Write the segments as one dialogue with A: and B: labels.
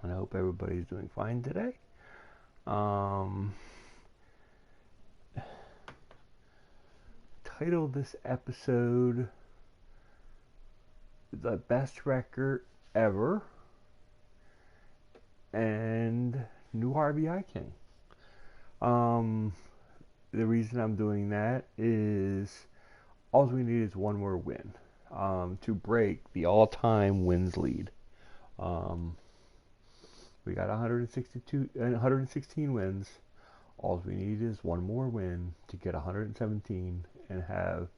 A: and I hope everybody's doing fine today. Title this episode The Best Record Ever and New RBI King. The reason I'm doing that is all we need is one more win to break the all-time wins lead. We got 116 wins. All we need is one more win to get 117 and have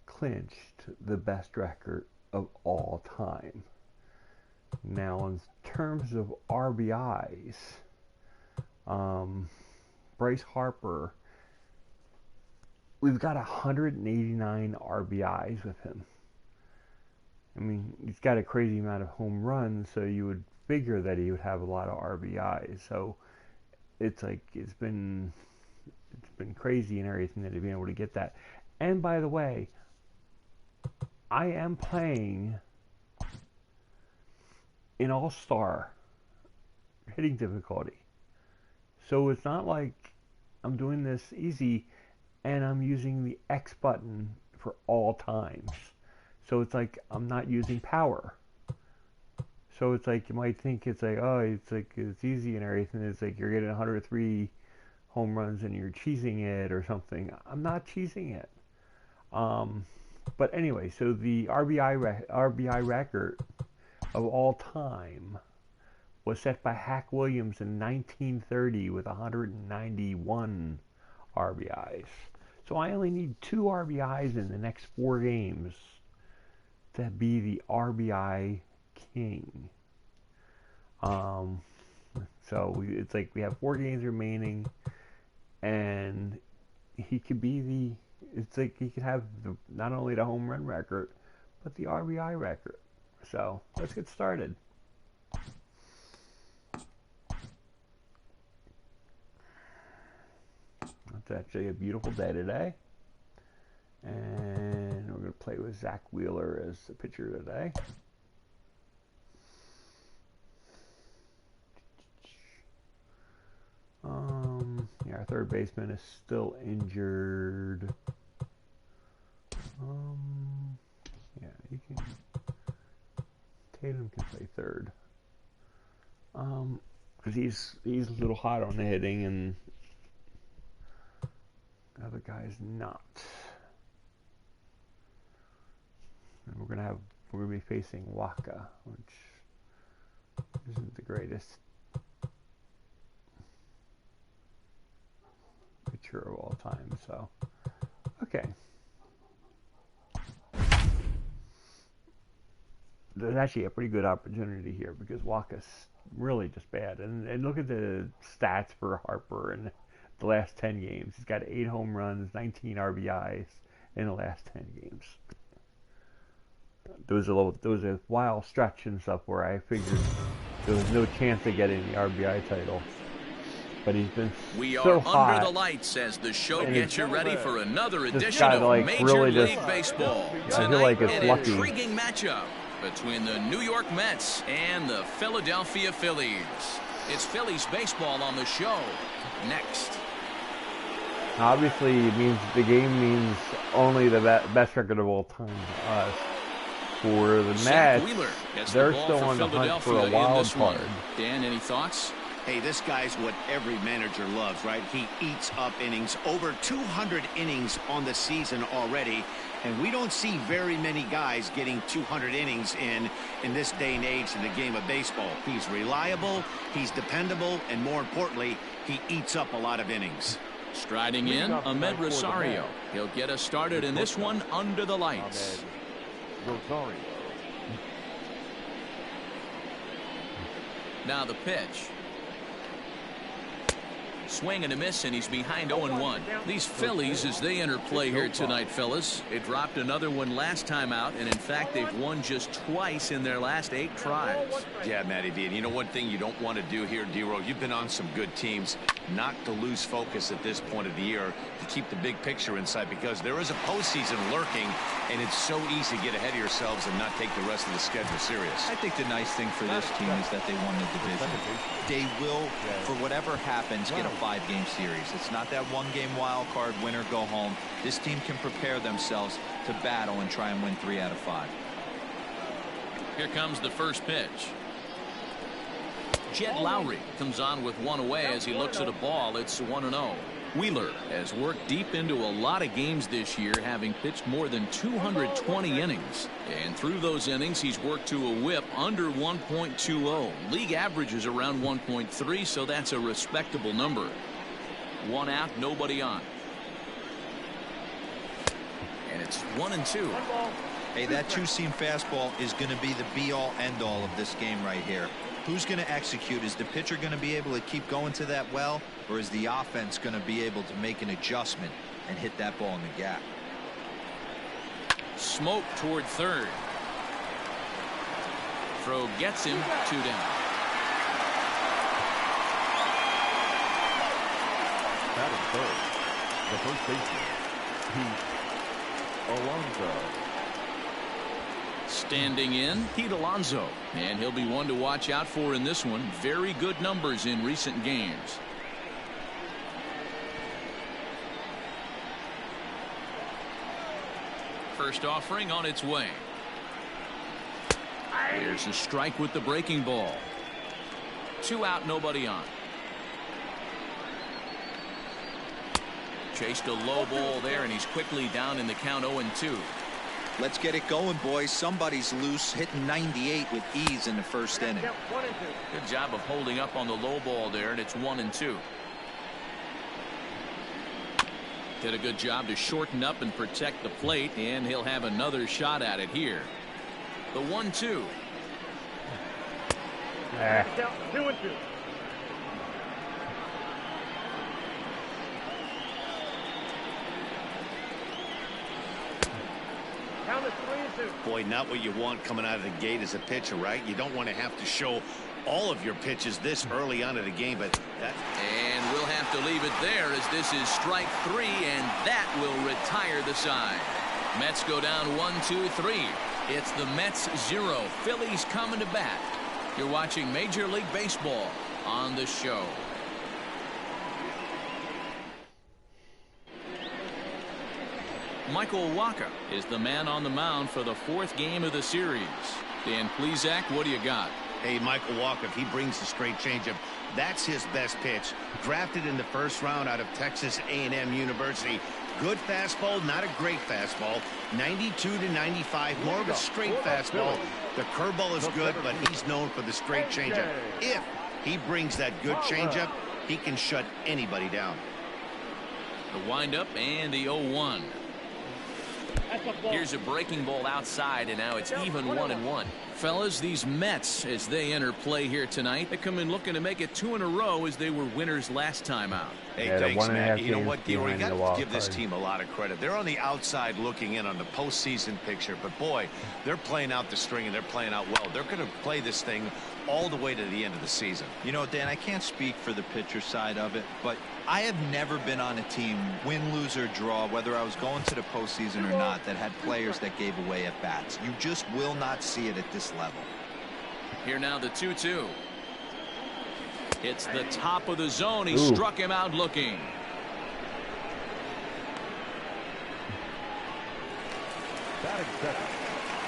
A: clinched the best record of all time. Now, in terms of RBIs, Bryce Harper, we've got 189 RBIs with him. I mean, he's got a crazy amount of home runs, so you would figure that he would have a lot of RBIs. So it's like it's been crazy and everything that he's been able to get that. And by the way, I am playing in All-Star hitting difficulty. So it's not like I'm doing this easy and I'm using the X button for all times. So it's like I'm not using power. So it's like you might think it's like, oh, it's easy and everything. It's like you're getting 103 home runs and you're cheesing it or something. I'm not cheesing it. But anyway, so the RBI record of all time was set by Hack Williams in 1930 with 191 RBIs. So I only need 2 RBIs in the next 4 games to be the RBI king. So it's like we have 4 games remaining, and he could be it's like he could have not only the home run record, but the RBI record. So let's get started. It's actually a beautiful day today. And we're going to play with Zach Wheeler as the pitcher today. Yeah, our third baseman is still injured. Yeah, Tatum can play third. Because he's a little hot on the hitting, and the other guy's not. And we're gonna be facing Waka, which isn't the greatest pitcher of all time. So, okay. There's actually a pretty good opportunity here because Waka's really just bad. And look at the stats for Harper in the last 10 games. He's got 8 home runs, 19 RBIs in the last 10 games. There was a while stretch and stuff where I figured there was no chance of getting the RBI title. But he's been so hot.
B: Under the lights as the show gets you ready for another edition of Major League Baseball.
A: I feel like it's
B: an
A: lucky.
B: Intriguing matchup between the New York Mets and the Philadelphia Phillies. It's Phillies baseball on the show next.
A: Obviously, it means the game means only the best record of all time to us. For the Mets, they're still on the hunt for a wild card.
B: Dan, any thoughts?
C: Hey, this guy's what every manager loves, right? He eats up innings, over 200 innings on the season already, and we don't see very many guys getting 200 innings in this day and age in the game of baseball. He's reliable, he's dependable, and more importantly, he eats up a lot of innings.
B: Striding in, Ahmed Rosario. He'll get us started in this one under the lights.
D: Rosario.
B: Now the pitch. Swing and a miss, and he's behind 0-1. These Phillies, as they enter play here tonight, fellas, they dropped another one last time out, and in fact, they've won just twice in their last 8 tries.
C: Yeah, Matty V. And you know one thing you don't want to do here, D-Row, you've been on some good teams, not to lose focus at this point of the year, to keep the big picture in sight, because there is a postseason lurking, and it's so easy to get ahead of yourselves and not take the rest of the schedule serious.
D: I think the nice thing for this team is that they won the division. They will, for whatever happens, get a 5-game series. It's not that 1-game wild card, win or go home. This team can prepare themselves to battle and try and win 3 out of 5.
B: Here comes the first pitch. Jed Lowry comes on with 1 away as he looks at a ball. It's 1-0. Wheeler has worked deep into a lot of games this year, having pitched more than 220 innings. And through those innings, he's worked to a whip under 1.20. League average is around 1.3, so that's a respectable number. 1 out, nobody on. And it's 1-2.
D: Hey, that 2-seam fastball is going to be the be-all, end-all of this game right here. Who's going to execute? Is the pitcher going to be able to keep going to that well, or is the offense going to be able to make an adjustment and hit that ball in the gap?
B: Smoke toward third. Throw gets him, 2 down.
A: That is third. The first baseman, Pete Alonso.
B: Standing in, Pete Alonso, and he'll be one to watch out for in this one. Very good numbers in recent games. First offering on its way. There's a strike with the breaking ball. 2 out, nobody on. Chased a low ball there, and he's quickly down in the count 0-2.
D: Let's get it going, boys. Somebody's loose, hitting 98 with ease in the first inning.
B: Good job of holding up on the low ball there, and it's 1-2. Did a good job to shorten up and protect the plate, and he'll have another shot at it here. The 1-2.
A: 2-2.
C: Boy, not what you want coming out of the gate as a pitcher, right? You don't want to have to show all of your pitches this early on in the game, but that.
B: And we'll have to leave it there, as this is strike 3, and that will retire the side. Mets go down 1-2-3. It's the Mets 0. Phillies coming to bat. You're watching Major League Baseball on the show. Michael Wacha is the man on the mound for the 4th game of the series. Dan Plesac, what do you got?
C: Hey, Michael Wacha, if he brings the straight changeup, that's his best pitch. Drafted in the 1st round out of Texas A&M University. Good fastball, not a great fastball. 92 to 95, more of a straight fastball. The curveball is good, but he's known for the straight changeup. If he brings that good changeup, he can shut anybody down.
B: The windup and the 0-1. Here's a breaking ball outside, and now it's even 1-1. Fellas, these Mets, as they enter play here tonight, they come in looking to make it 2 in a row, as they were winners last time out.
C: Hey, thanks, Matt. You know what, D-Roy, you got to give this team a lot of credit. They're on the outside looking in on the postseason picture, but boy, they're playing out the string, and they're playing out well. They're going to play this thing all the way to the end of the season.
D: You know, Dan, I can't speak for the pitcher side of it, but I have never been on a team, win, lose, or draw, whether I was going to the postseason or not, that had players that gave away at bats. You just will not see it at this level.
B: Here now the 2-2. It's the top of the zone. He struck him out looking.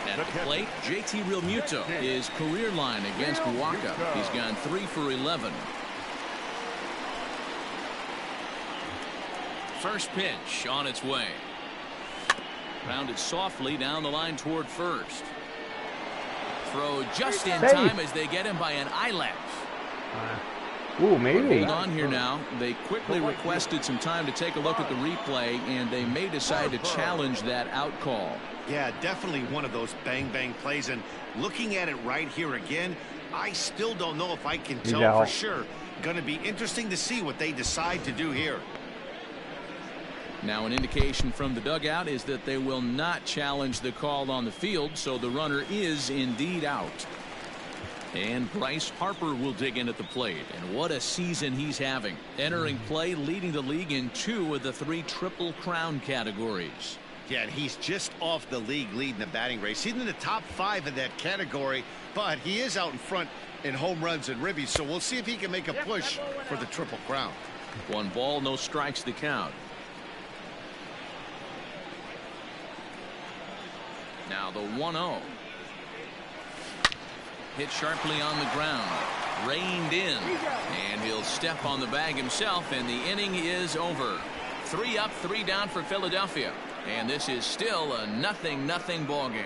B: At the plate, JT Realmuto, his career line against Wacha. He's gone 3 for 11. First pitch on its way. Rounded softly down the line toward first. Throw just in time as they get him by an eyelash.
A: Ooh, maybe.
B: Hold on here now. They quickly requested some time to take a look at the replay, and they may decide to challenge that out call.
C: Yeah, definitely one of those bang-bang plays, and looking at it right here again, I still don't know if I can tell for sure Going to be interesting to see what they decide to do here.
B: Now an indication from the dugout is that they will not challenge the call on the field, so the runner is indeed out. And Bryce Harper will dig in at the plate, and what a season he's having. Entering play, leading the league in 2 of the 3 Triple Crown categories.
C: Yeah, and he's just off the league lead in the batting race. He's in the top 5 in that category, but he is out in front in home runs and ribbies, so we'll see if he can make a push for the Triple Crown.
B: 1 ball, no strikes the count. Now the 1-0. Hit sharply on the ground. Reined in. And he'll step on the bag himself, and the inning is over. 3 up, 3 down for Philadelphia. And this is still a 0-0 ball game.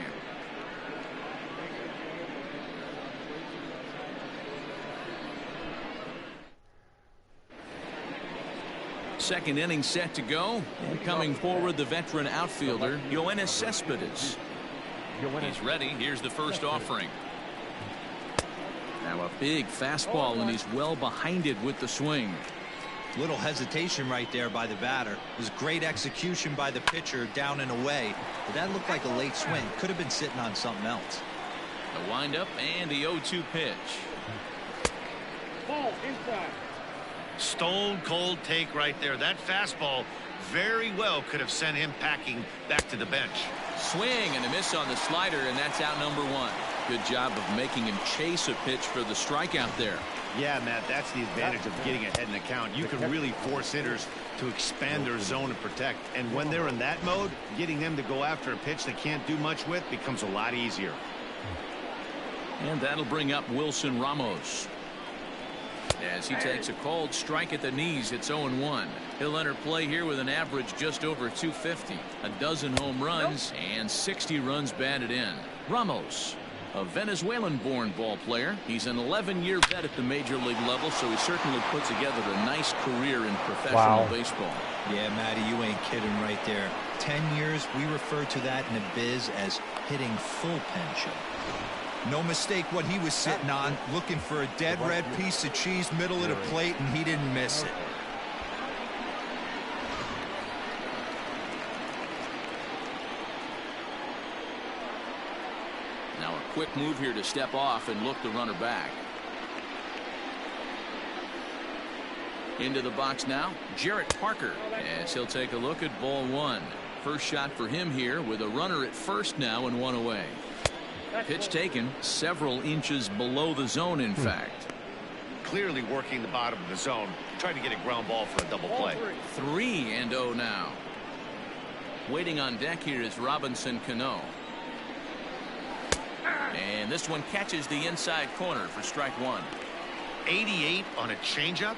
B: Second inning set to go. And coming forward, the veteran outfielder, Yoenis Cespedes. He's ready. Here's the first offering. Now a big fastball, and he's well behind it with the swing.
D: Little hesitation right there by the batter. It was great execution by the pitcher down and away, but that looked like a late swing. Could have been sitting on something else.
B: The windup and the 0-2 pitch.
E: Ball inside.
C: Stone cold take right there. That fastball very well could have sent him packing back to the bench.
B: Swing and a miss on the slider, and that's out number 1. Good job of making him chase a pitch for the strikeout there.
C: Yeah, Matt, that's the advantage of getting ahead in the count. You can really force hitters to expand their zone and protect. And when they're in that mode, getting them to go after a pitch they can't do much with becomes a lot easier.
B: And that'll bring up Wilson Ramos. As he takes a cold strike at the knees, it's 0-1. He'll enter play here with an average just over 250, a dozen home runs, and 60 runs batted in. Ramos, a Venezuelan-born ball player. He's an 11-year vet at the major league level, so he certainly put together a nice career in professional baseball.
D: Yeah, Matty, you ain't kidding right there. 10 years, we refer to that in the biz as hitting full pension. No mistake what he was sitting on, looking for a dead red piece of cheese middle of the plate, and he didn't miss it.
B: Now a quick move here to step off and look the runner back. Into the box now, Jarrett Parker, as he'll take a look at ball 1. First shot for him here with a runner at first now and 1 away. Pitch taken several inches below the zone, in fact.
C: Clearly working the bottom of the zone, trying to get a ground ball for a double play.
B: 3-0 now. Waiting on deck here is Robinson Cano. And this one catches the inside corner for strike 1.
C: 88 on a changeup?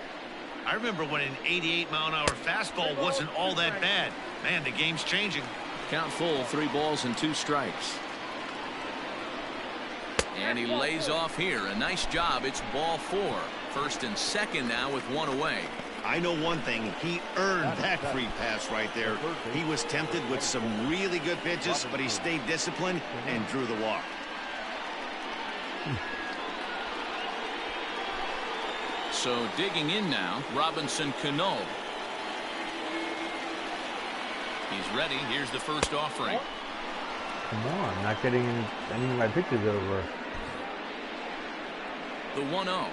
C: I remember when an 88-mile-an-hour fastball wasn't all that bad. Man, the game's changing.
B: Count full, 3 balls and 2 strikes. And he lays off here. A nice job. It's ball 4. First and second now with 1 away.
C: I know one thing. He earned that free pass right there. He was tempted with some really good pitches, but he stayed disciplined and drew the walk.
B: So digging in now, Robinson Cano. He's ready. Here's the first offering.
A: Come on, not getting any of my pitches over.
B: The 1-0.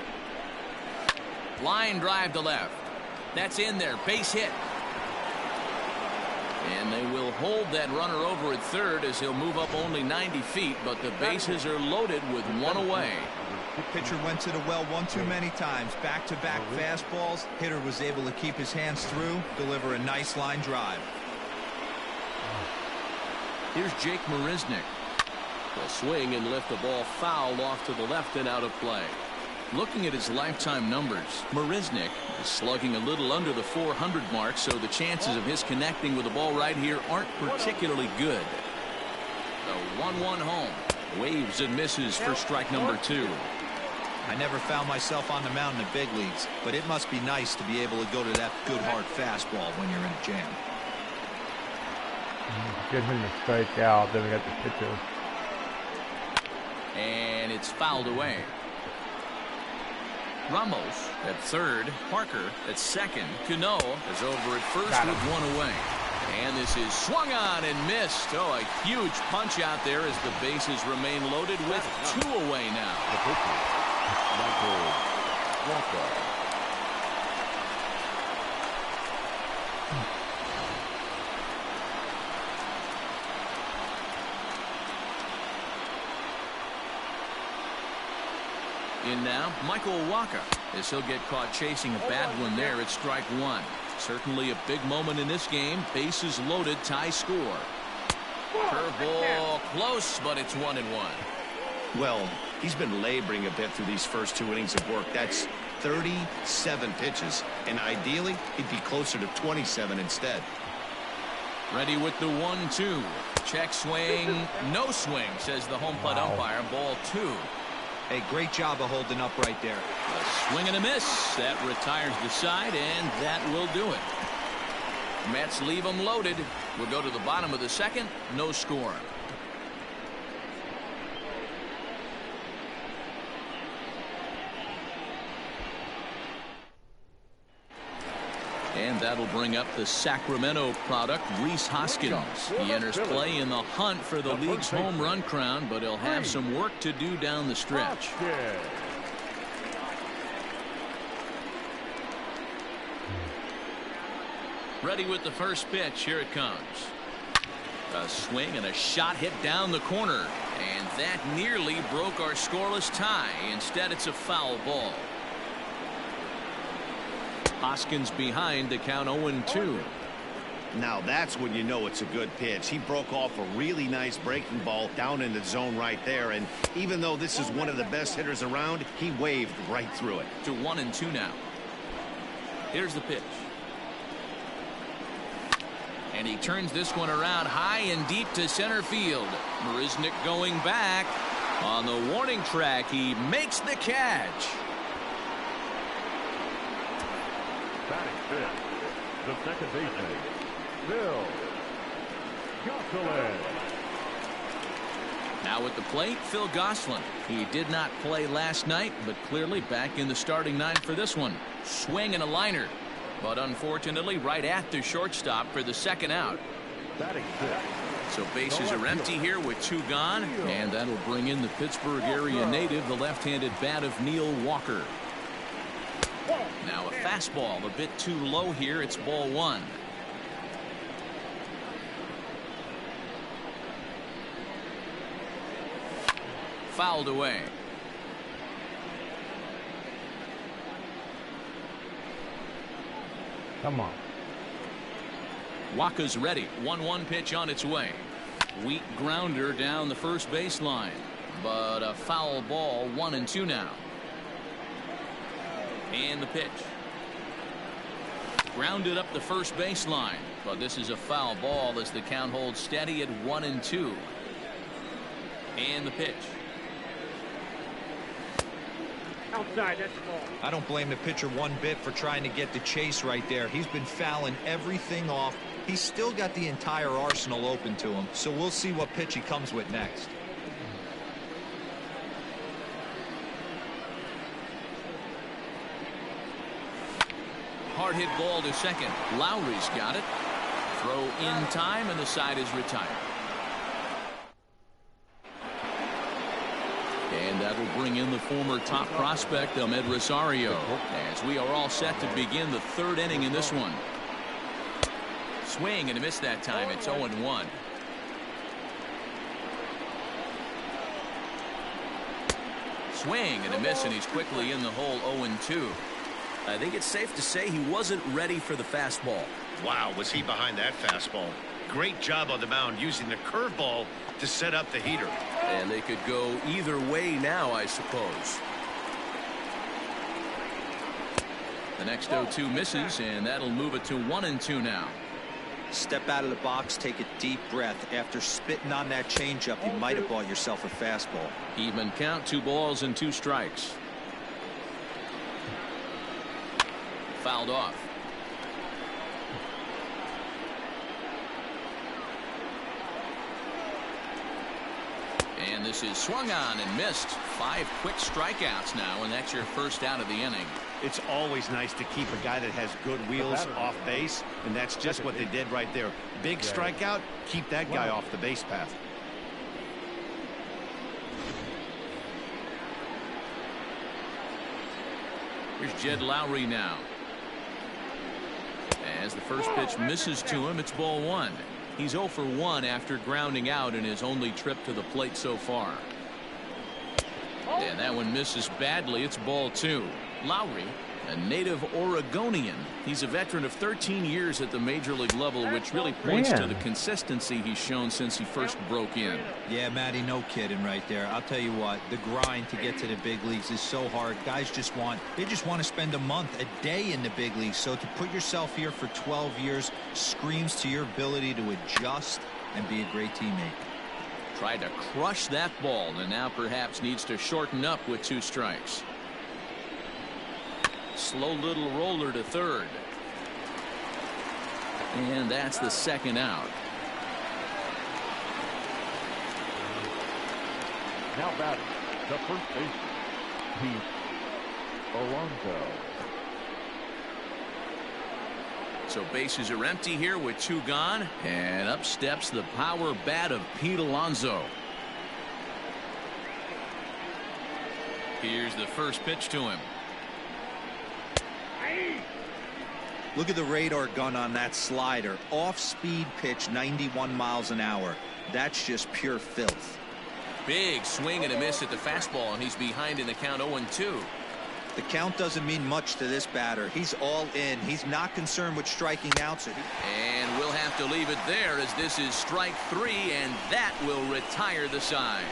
B: Line drive to left. That's in there. Base hit. And they will hold that runner over at third as he'll move up only 90 feet, but the bases are loaded with 1 away.
D: The pitcher went to the well one too many times. Back-to-back fastballs. Hitter was able to keep his hands through, deliver a nice line drive.
B: Here's Jake Marisnick. Will swing and lift the ball foul off to the left and out of play. Looking at his lifetime numbers, Marisnick is slugging a little under the 400 mark, so the chances of his connecting with the ball right here aren't particularly good. The 1-1 home. Waves and misses for strike number 2.
D: I never found myself on the mound in the big leagues, but it must be nice to be able to go to that good hard fastball when you're in a jam.
A: Get him to strike out, then we got the pitcher.
B: And it's fouled away. Ramos at third. Parker at second. Cano is over at first with one away. And this is swung on and missed. Oh, a huge punch out there as the bases remain loaded with two away now. In now, Michael Walker, as he'll get caught chasing a bad one there at strike one. Certainly a big moment in this game. Bases loaded, tie score. Curveball close, but it's 1-1.
C: Well, he's been laboring a bit through these first 2 innings of work. That's 37 pitches, and ideally he'd be closer to 27 instead.
B: Ready with the 1-2. Check swing, no swing, says the home plate umpire. Ball 2.
D: Hey, great job of holding up right there.
B: A swing and a miss. That retires the side, and that will do it. Mets leave them loaded. We'll go to the bottom of the second. No score. And that'll bring up the Sacramento product, Rhys Hoskins. He enters play in the hunt for the league's home run crown, but he'll have some work to do down the stretch. Ready with the first pitch. Here it comes. A swing and a shot hit down the corner. And that nearly broke our scoreless tie. Instead, it's a foul ball. Hoskins behind to count 0-2.
C: Now that's when you know it's a good pitch. He broke off a really nice breaking ball down in the zone right there, and even though this is one of the best hitters around, he waved right through it.
B: To 1-2 now. Here's the pitch. And he turns this one around high and deep to center field. Marisnick going back. On the warning track, he makes the catch.
E: Batting fifth, the second baseman, Bill Gosselin.
B: Now at the plate, Phil Gosselin. He did not play last night, but clearly back in the starting nine for this one. Swing and a liner, but unfortunately right at the shortstop for the second out.
E: Batting fifth.
B: So bases are empty here with two gone, and that'll bring in the Pittsburgh area native, the left-handed bat of Neil Walker. Now a fastball a bit too low here. It's ball one. Fouled away.
A: Come on.
B: Waka's ready. 1-1 pitch on its way. Weak grounder down the first baseline, but a foul ball. 1-2 now. And the pitch. Grounded up the first baseline, but this is a foul ball as the count holds steady at 1-2. And the pitch.
E: Outside, that's the ball.
D: I don't blame the pitcher one bit for trying to get the chase right there. He's been fouling everything off. He's still got the entire arsenal open to him, so we'll see what pitch he comes with next.
B: Hard hit ball to second. Lowry's got it. Throw in time, and the side is retired. And that will bring in the former top prospect, Ahmed Rosario, as we are all set to begin the third inning in this one. Swing and a miss that time. It's 0-1. Swing and a miss, and he's quickly in the hole. 0-2. I think it's safe to say he wasn't ready for the fastball.
C: Wow, was he behind that fastball. Great job on the mound using the curveball to set up the heater.
B: And they could go either way now, I suppose. The next 0-2 misses, and that'll move it to 1-2 now.
D: Step out of the box, take a deep breath. After spitting on that changeup, you might have bought yourself a fastball.
B: Even count, 2 balls and 2 strikes. Fouled off. And this is swung on and missed. 5 quick strikeouts now, and that's your first out of the inning.
C: It's always nice to keep a guy that has good wheels off base, and that's just what they did right there. Big strikeout, keep that guy off the base path.
B: Here's Jed Lowry now. As the first pitch misses to him, it's ball 1. He's 0 for 1 after grounding out in his only trip to the plate so far. And that one misses badly. It's ball 2. Lowry, a native Oregonian. He's a veteran of 13 years at the major league level, which really points to the consistency he's shown since he first broke in.
D: Yeah, Matty, no kidding right there. I'll tell you what, the grind to get to the big leagues is so hard. Guys just want to spend a month, a day in the big leagues. So to put yourself here for 12 years screams to your ability to adjust and be a great teammate.
B: Tried to crush that ball, and now perhaps needs to shorten up with 2 strikes. Slow little roller to third. And that's the second out.
E: Now batting, the first baseman, Pete Alonso.
B: So bases are empty here with 2 gone, and up steps the power bat of Pete Alonso. Here's the first pitch to him.
D: Look at the radar gun on that slider. Off-speed pitch, 91 miles an hour. That's just pure filth.
B: Big swing and a miss at the fastball, and he's behind in the count 0-2.
D: The count doesn't mean much to this batter. He's all in. He's not concerned with striking out.
B: And we'll have to leave it there, as this is strike 3, and that will retire the side.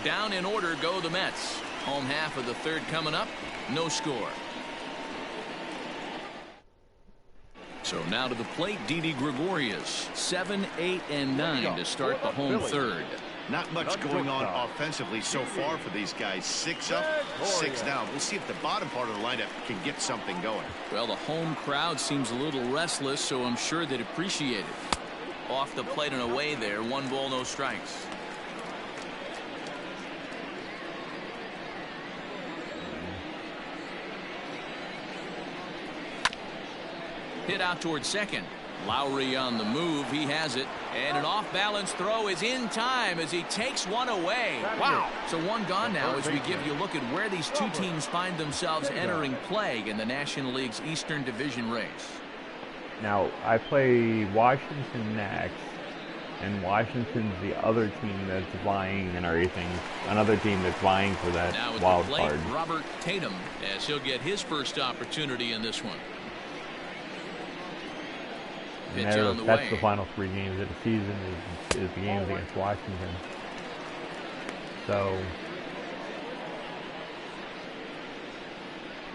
B: Down in order go the Mets. Home half of the third coming up. No score. So now to the plate, Didi Gregorius. 7, 8, and 9 to start the home third.
C: Not much going on offensively so far for these guys. 6 up, 6 down. We'll see if the bottom part of the lineup can get something going.
B: Well, the home crowd seems a little restless, so I'm sure they'd appreciate it. Off the plate and away there. 1 ball, no strikes. Hit out towards second. Lowry on the move. He has it. And an off-balance throw is in time as he takes one away. Wow. So 1 gone now as we give you a look at where these 2 teams find themselves entering play in the National League's Eastern Division race.
A: Now, I play Washington next, and Washington's the other team that's vying and everything. Another team that's vying for that
B: now with
A: wild
B: the plate,
A: card.
B: Robert Tatum, as he'll get his first opportunity in this one. Pitch on the
A: That's
B: way.
A: the final 3 games of the season is the games against Washington. So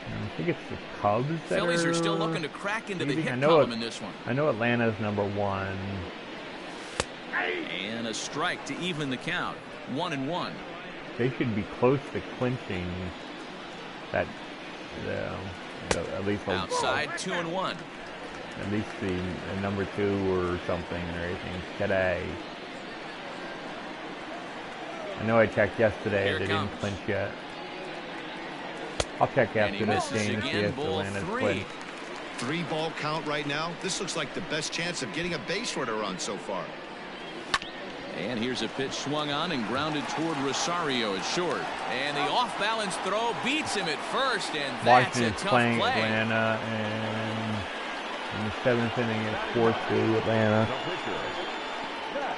A: I think it's the Cubs that
B: Phillies are still looking to crack into the hit column in this one.
A: I know Atlanta's number 1.
B: And a strike to even the count. 1-1.
A: They should be close to clinching that. At least
B: Outside 2-1.
A: At least the number 2 or something or anything today. I know I checked yesterday.
B: Here
A: They
B: comes.
A: didn't clinch yet. I'll check
B: And he
A: after this
B: misses
A: game to see
B: again,
A: if
B: ball
A: Atlanta's
B: 3.
A: clinched.
C: 3-ball count right now. This looks like the best chance of getting a base runner on so far.
B: And here's a pitch swung on and grounded toward Rosario at short. And the off-balance throw beats him at first, and that's a
A: Washington's
B: tough
A: playing
B: play.
A: Atlanta, and in the 7th inning it's 4-2 Atlanta.
E: The pitcher, Zach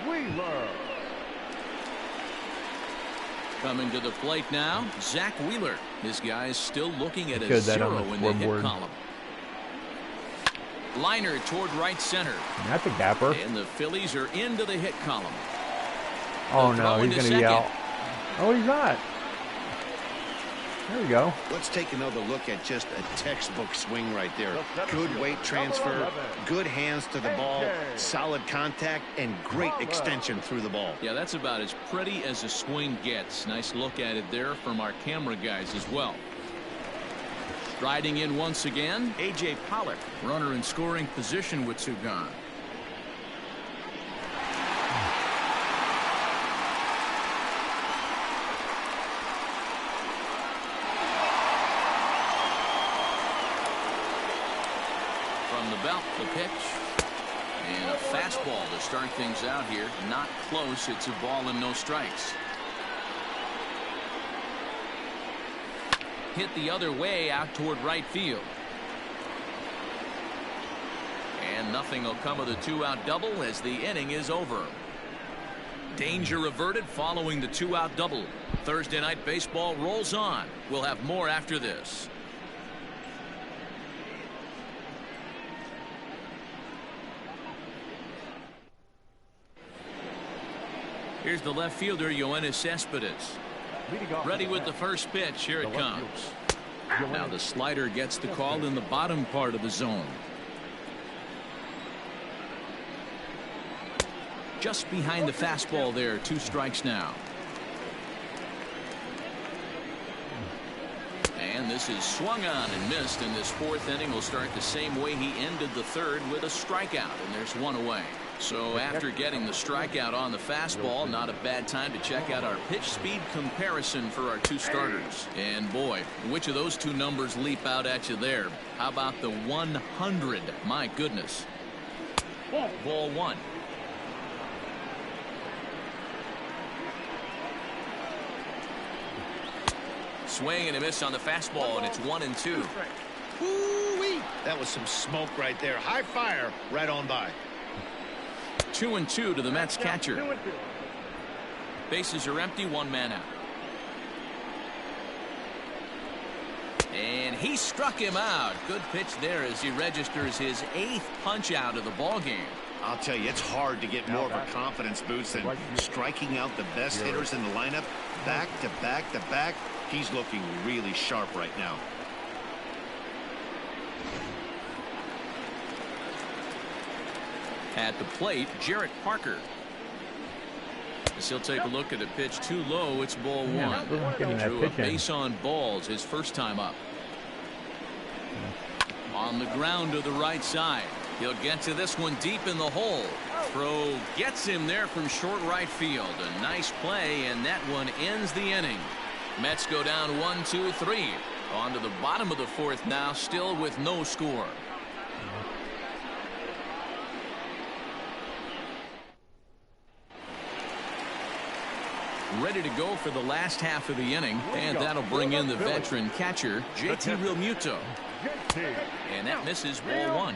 E: Wheeler.
B: Coming to the plate now, Zach Wheeler. This guy's still looking at a
A: Showed that
B: 0
A: on the
B: in the hit
A: scoreboard.
B: column. Liner toward right center.
A: And that's a gapper.
B: And the Phillies are into the hit column.
A: Oh
B: The
A: no,
B: throw
A: he's
B: into
A: going to be
B: second.
A: out. Oh, he's not. There we go.
C: Let's take another look at just a textbook swing right there. Good weight transfer, good hands to the ball, solid contact, and great extension through the ball.
B: Yeah, that's about as pretty as a swing gets. Nice look at it there from our camera guys as well. Striding in once again, A.J. Pollock, runner in scoring position with 2 gone. From the belt, the pitch. And a fastball to start things out here. Not close. It's a ball and no strikes. Hit the other way out toward right field. And nothing will come of the two-out double as the inning is over. Danger averted following the two-out double. Thursday Night Baseball rolls on. We'll have more after this. Here's the left fielder, Yoenis Cespedes. Ready with the first pitch. Here it comes. Now the slider gets the call in the bottom part of the zone. Just behind the fastball there. 2 strikes now. And this is swung on and missed, and this 4th inning will start the same way he ended the 3rd, with a strikeout, and there's 1 away. So after getting the strikeout on the fastball, not a bad time to check out our pitch speed comparison for our 2 starters. And boy, which of those 2 numbers leap out at you there? How about the 100? My goodness. Ball 1. Swing and a miss on the fastball, and it's 1-2.
C: Woo-wee. That was some smoke right there. High fire right on by.
B: 2-2 to the Mets catcher. Bases are empty, 1 man out. And he struck him out. Good pitch there as he registers his 8th punch out of the ball game.
C: I'll tell you, it's hard to get more of a confidence boost than striking out the best hitters in the lineup back to back to back. He's looking really sharp right now.
B: At the plate, Jarrett Parker. As he'll take a look at a pitch too low, it's ball 1. Drew a base on balls his first time up. On the ground to the right side. He'll get to this one deep in the hole. Throw gets him there from short right field. A nice play, and that one ends the inning. Mets go down 1-2-3. On to the bottom of the 4th now, still with no score. Ready to go for the last half of the inning, and that'll bring in the veteran catcher, JT Realmuto. And that misses ball 1.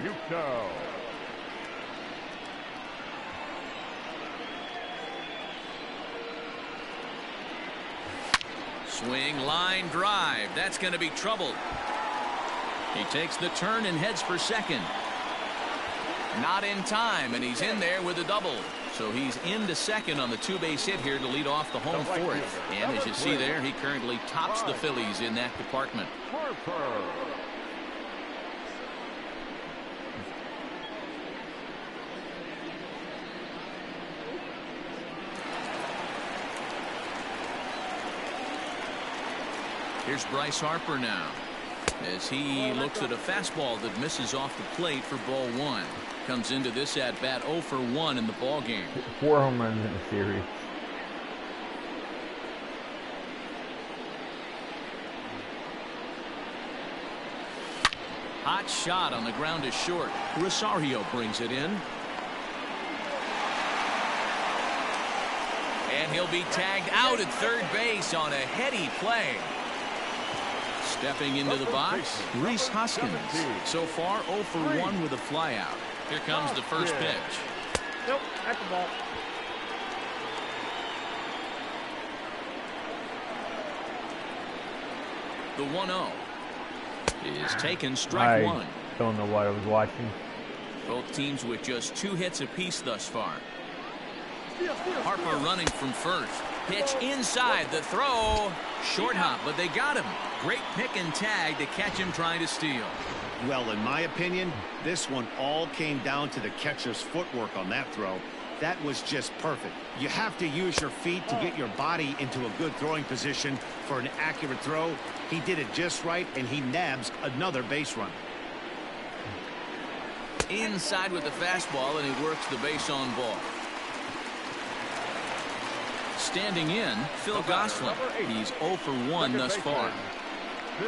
B: Swing, line drive. That's going to be trouble. He takes the turn and heads for second. Not in time, and he's in there with a double. So he's into second on the 2-base hit here to lead off the home 4th. And as you see there, he currently tops the Phillies in that department. Here's Bryce Harper now as he looks at a fastball that misses off the plate for ball 1. Comes into this at bat 0 for 1 in the ball game.
A: 4 home runs in the series.
B: Hot shot on the ground is short. Rosario brings it in. And he'll be tagged out at third base on a heady play. Stepping into the box, Rhys Hoskins. So far 0 for 1 with a flyout. Here comes the first pitch.
E: Nope, at the ball.
B: The 1-0 is taken, strike 1.
A: Don't know what I was watching.
B: Both teams with just 2 hits apiece thus far. Harper running from first. Pitch inside, the throw. Short hop, but they got him. Great pick and tag to catch him trying to steal.
C: Well, in my opinion, this one all came down to the catcher's footwork on that throw. That was just perfect. You have to use your feet to get your body into a good throwing position for an accurate throw. He did it just right, and he nabs another base run.
B: Inside with the fastball, and he works the base on ball. Standing in, Phil Gosselin. He's 0 for 1 thus far. He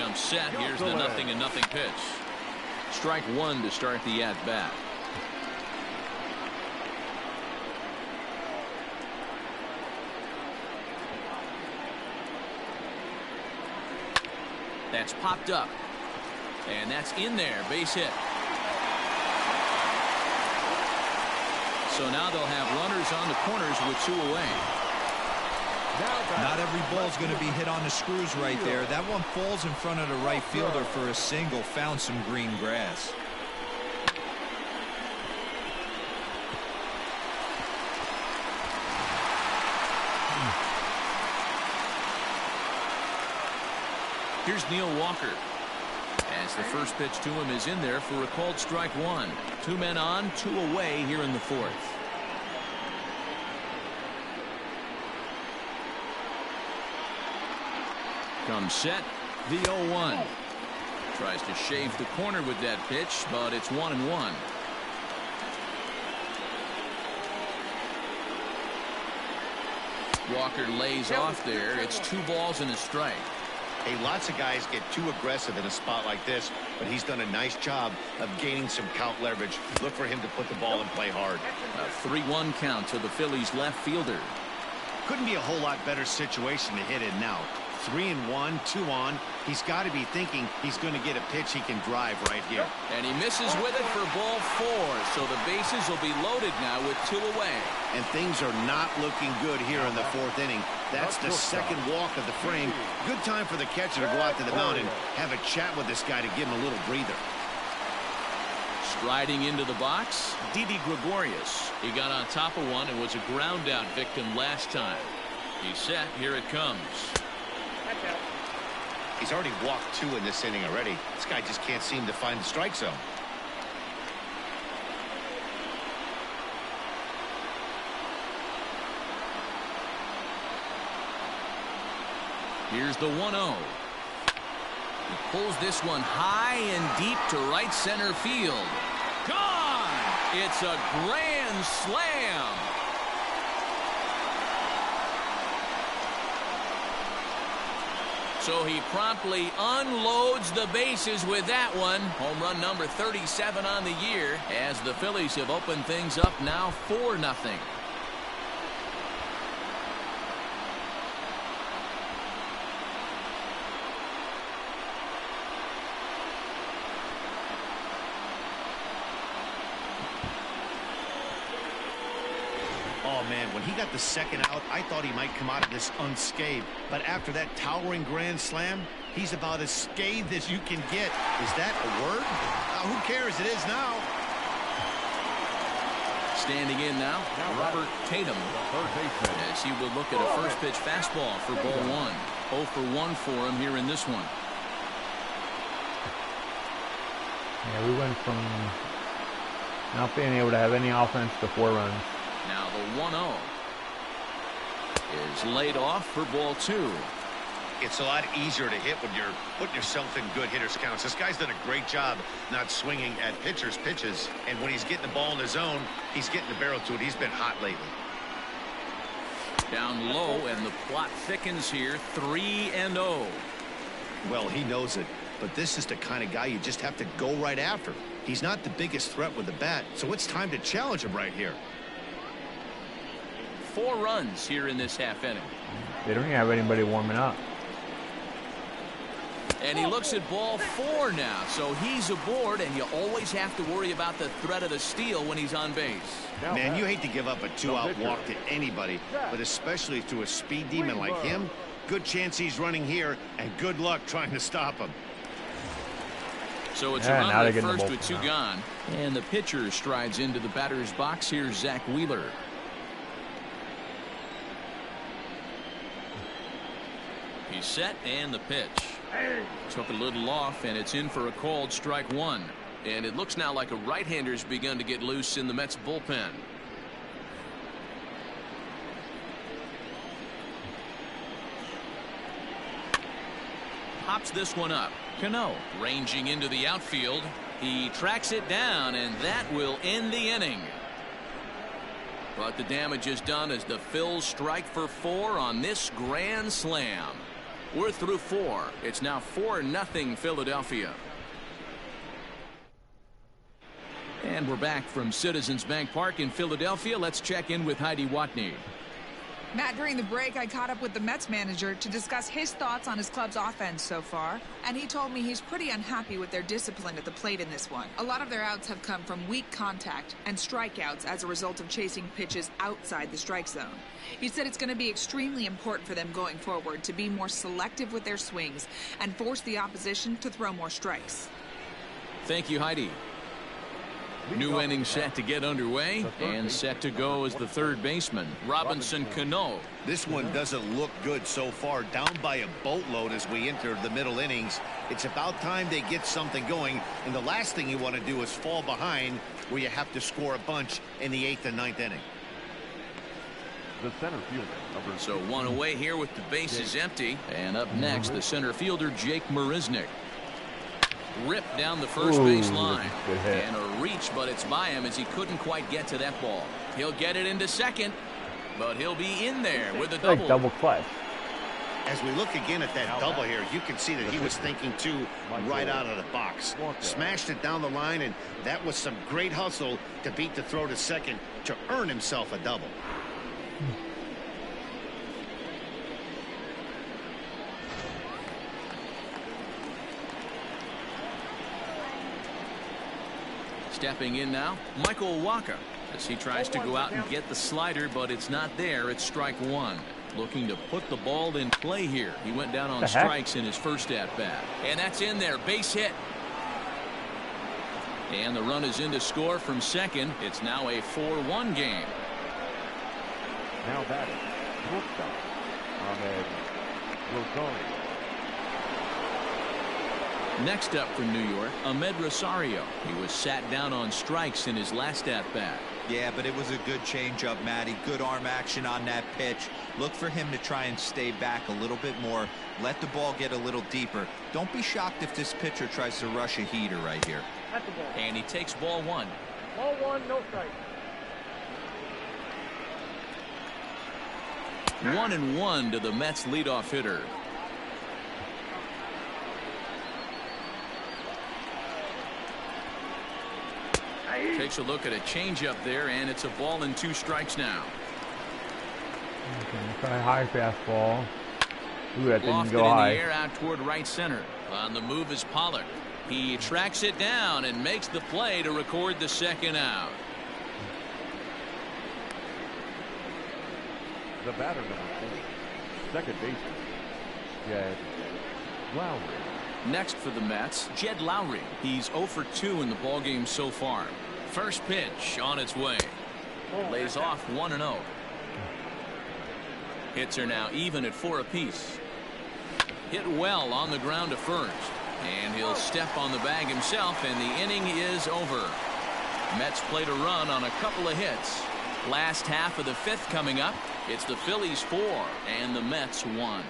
B: comes set. Here's the 0-0 pitch. Strike one to start the at-bat. That's popped up. And that's in there. Base hit. So now they'll have runners on the corners with 2 away.
D: Not every ball's going to be hit on the screws right there. That one falls in front of the right fielder for a single. Found some green grass.
B: Here's Neil Walker. As the first pitch to him is in there for a called strike one. 2 men on, 2 away here in the 4th. Comes set, the 0-1. Tries to shave the corner with that pitch, but it's 1-1. Walker lays off there. It's 2 balls and a strike.
C: Hey, lots of guys get too aggressive in a spot like this, but he's done a nice job of gaining some count leverage. Look for him to put the ball in play hard.
B: A 3-1 count to the Phillies left fielder.
C: Couldn't be a whole lot better situation to hit in now. 3-1, 2 on. He's got to be thinking he's going to get a pitch he can drive right here.
B: And he misses with it for ball 4. So the bases will be loaded now with 2 away.
C: And things are not looking good here in the 4th inning. That's the second walk of the frame. Good time for the catcher to go out to the mound and have a chat with this guy to give him a little breather.
B: Striding into the box, Didi Gregorius. He got on top of one and was a ground out victim last time. He's set. Here it comes.
C: He's already walked 2 in this inning already. This guy just can't seem to find the strike zone.
B: Here's the 1-0. He pulls this one high and deep to right center field. Gone! It's a grand slam. So he promptly unloads the bases with that one. Home run number 37 on the year, as the Phillies have opened things up now 4-0.
C: Oh, man, when he got the second out, I thought he might come out of this unscathed. But after that towering grand slam, he's about as scathed as you can get. Is that a word? Who cares? It is now.
B: Standing in now, Robert Tatum, as he will look at a first pitch fastball for ball 1. 0 for 1 for him here in this one.
A: Yeah, we went from not being able to have any offense to 4 runs.
B: Now the 1-0 is laid off for ball 2.
C: It's a lot easier to hit when you're putting yourself in good hitters counts. This guy's done a great job not swinging at pitchers' pitches. And when he's getting the ball in his zone, he's getting the barrel to it. He's been hot lately.
B: Down low, and the plot thickens here. 3-0.
C: Well, he knows it. But this is the kind of guy you just have to go right after. He's not the biggest threat with the bat, so it's time to challenge him right here.
B: 4 runs here in this half inning.
A: They don't even have anybody warming up.
B: And he looks at ball 4 now, so he's aboard, and you always have to worry about the threat of the steal when he's on base.
C: Man, you hate to give up a 2-out walk to anybody, but especially to a speed demon like him. Good chance he's running here, and good luck trying to stop him.
B: So it's a runner at first with 2 gone, and the pitcher strides into the batter's box. Here's Zach Wheeler. He's set, and the pitch. Took a little off, and it's in for a called strike 1. And it looks now like a right-hander's begun to get loose in the Mets bullpen. Pops this one up. Cano ranging into the outfield. He tracks it down, and that will end the inning. But the damage is done as the Phils strike for 4 on this grand slam. We're through 4. It's now 4-0 Philadelphia. And we're back from Citizens Bank Park in Philadelphia. Let's check in with Heidi Watney.
F: Matt, during the break, I caught up with the Mets manager to discuss his thoughts on his club's offense so far, and he told me he's pretty unhappy with their discipline at the plate in this one. A lot of their outs have come from weak contact and strikeouts as a result of chasing pitches outside the strike zone. He said it's going to be extremely important for them going forward to be more selective with their swings and force the opposition to throw more strikes.
B: Thank you, Heidi. New inning set to get underway, and set to go as the third baseman, Robinson Cano.
C: This one doesn't look good so far, down by a boatload as we enter the middle innings. It's about time they get something going, and the last thing you want to do is fall behind where you have to score a bunch in the 8th and 9th inning.
E: The center fielder, number
B: So one away here with the bases empty, and up next the center fielder Jake Marisnick. Ripped down the first base line, and a reach, but it's by him as he couldn't quite get to that ball. He'll get it into second, but he'll be in there with a double.
A: Like double clutch.
C: As we look again at that double here, you can see that he was thinking too right out of the box. Smashed it down the line, and that was some great hustle to beat the throw to second to earn himself a double.
B: Stepping in now, Michael Wacha, as he tries to go out and get the slider, but it's not there. It's strike one. Looking to put the ball in play here. He went down on strikes in his first at-bat. And that's in there. Base hit. And the run is in to score from second. It's now a 4-1 game.
E: now batting, shortstop, Ahmed Rosario.
B: Next up from New York, Ahmed Rosario. He was sat down on strikes in his last at-bat.
D: Yeah, but it was a good changeup, Matty. Good arm action on that pitch. Look for him to try and stay back a little bit more. Let the ball get a little deeper. Don't be shocked if this pitcher tries to rush a heater right here.
B: And he takes ball one.
E: Ball one, no strike.
B: 1-1 to the Mets leadoff hitter. Takes a look at a changeup there, and it's a ball and 2 strikes now.
A: Okay, try high fastball. Ooh, that didn't
B: Lofted
A: go
B: in
A: high.
B: the air out toward right center. On the move is Pollock. He tracks it down and makes the play to record the second out.
E: The batter, number 4, second baseman, Jed Lowry.
B: Next for the Mets, Jed Lowry. He's 0 for 2 in the ballgame so far. First pitch on its way. Lays off 1-0. Hits are now even at 4 apiece. Hit well on the ground to first. And he'll step on the bag himself, and the inning is over. Mets played a run on a couple of hits. Last half of the 5th coming up. It's the Phillies 4 and the Mets 1.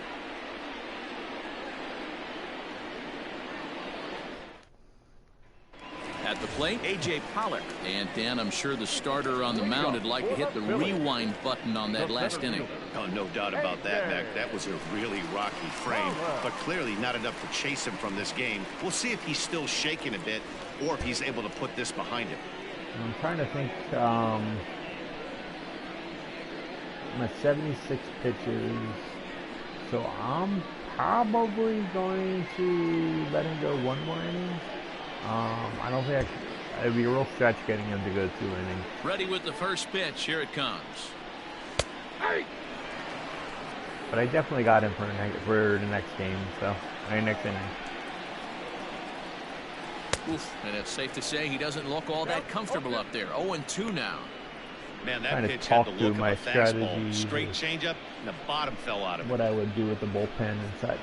B: At the plate, A.J. Pollock. And Dan, I'm sure the starter on the mound would like to hit the rewind button on that last inning.
C: Oh, no doubt about that, Mac. That was a really rocky frame, but clearly not enough to chase him from this game. We'll see if he's still shaking a bit or if he's able to put this behind him.
A: I'm trying to think. I'm at 76 pitches, so I'm probably going to let him go 1 more inning. I don't think it'd be a real stretch getting him to go 2 innings.
B: Ready with the first pitch. Here it comes.
A: But I definitely got him for the next game, so next inning.
B: Oof, and it's safe to say he doesn't look all that comfortable up there. 0-2 now.
C: Man, that
A: Trying to
C: pitch had
A: talk
C: the
A: through
C: look of
A: my
C: a fastball.
A: strategy.
C: Straight changeup, and the bottom fell out of it.
A: What I would do with the bullpen and such.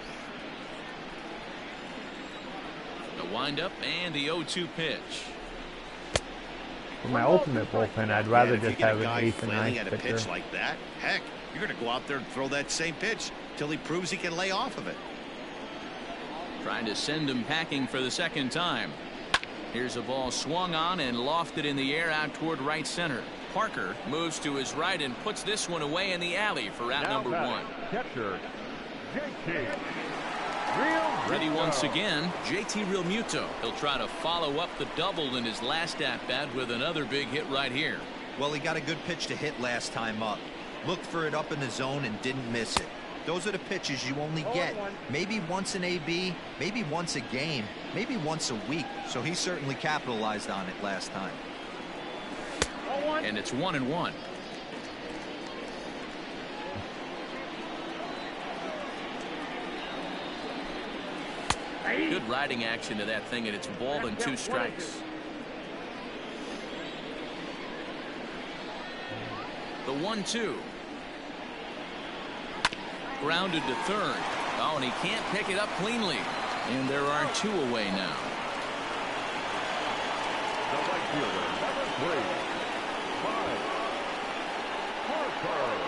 B: The windup and the 0-2 pitch.
A: For my ultimate bullpen, I'd rather
C: Man, if you
A: just
C: get
A: have
C: a
A: an
C: guy
A: 8th and
C: flailing
A: 9th
C: at a
A: pitcher.
C: pitch like that, heck, you're going to go out there and throw that same pitch till he proves he can lay off of it.
B: Trying to send him packing for the second time. Here's a ball swung on and lofted in the air out toward right center. Parker moves to his right and puts this one away in the alley for out
E: Now
B: number
E: batting,
B: 1.
E: catcher, J.K.
B: Ready once again, JT Realmuto. He'll try to follow up the double in his last at-bat with another big hit right here.
D: Well, he got a good pitch to hit last time up. Looked for it up in the zone and didn't miss it. Those are the pitches you only get maybe once in AB, maybe once a game, maybe once a week. So he certainly capitalized on it last time.
B: And it's 1-1. Good riding action to that thing, and it's ball and 2 strikes. The 1-2. Grounded to third. Oh, and he can't pick it up cleanly. And there are 2 away now.
E: The right fielder, number 3, Bryce Harper.